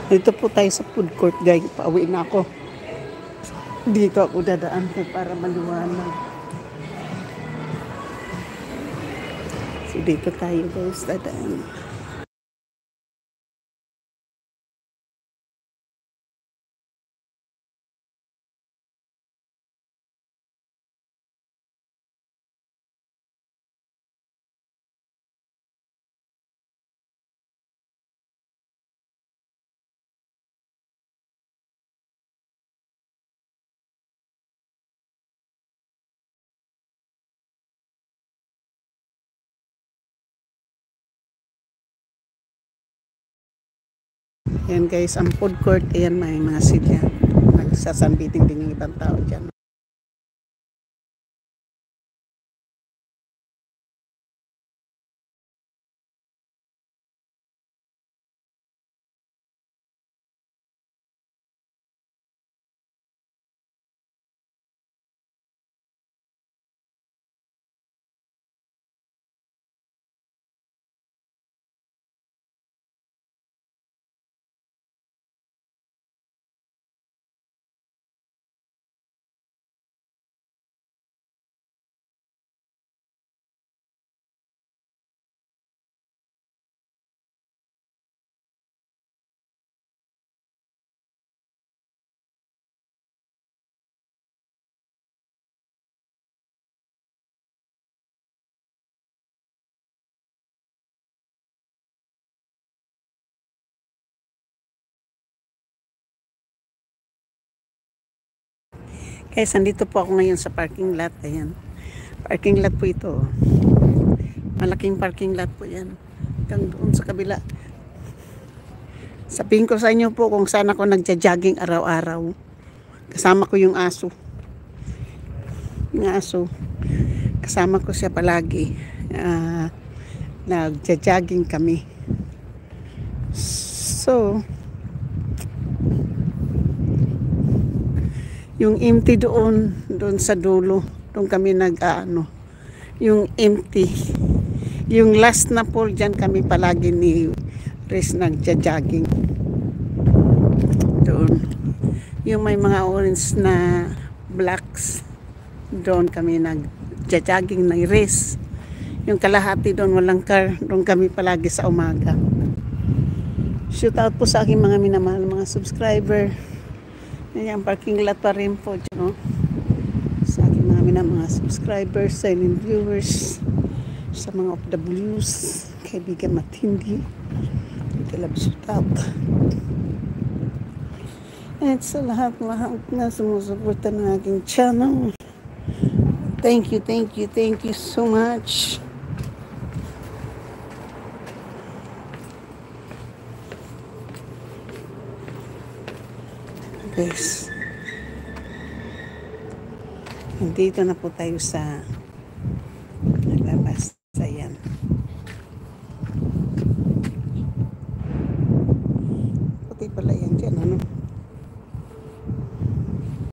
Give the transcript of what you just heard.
Dito po tayo sa food court, guys. Pauwi na ako. Dito ako dadaan para maliwanag. So, dito tayo, guys, dadaan. Ayan guys, ang food court, ayan may mga silya. Nagsasambiting din yung ibang tao dyan. Guys, andito po ako ngayon sa parking lot. Ayan. Parking lot po ito. Malaking parking lot po yan. Hanggang doon sa kabila. Sabihin ko sa inyo po kung saan ako nagja-jogging araw-araw. Kasama ko yung aso. Yung aso. Kasama ko siya palagi. Nagja-jogging kami. So, yung empty doon sa dulo, doon kami yung empty, yung last na pool dyan kami palagi ni Riz nagja-jogging doon. Yung may mga orange na blocks, doon kami nagja-jogging ni Riz. Yung kalahati doon walang car, doon kami palagi sa umaga. Shout out po sa aking mga minamahal mga subscriber. Ayan, parking lot pa rin po no? Sa aking mga subscribers, silent viewers, sa mga OFWs, kaibigan matindi, shout out. At sa lahat na sumusuporta ng aking channel, thank you so much. Guys, nandito na po tayo sa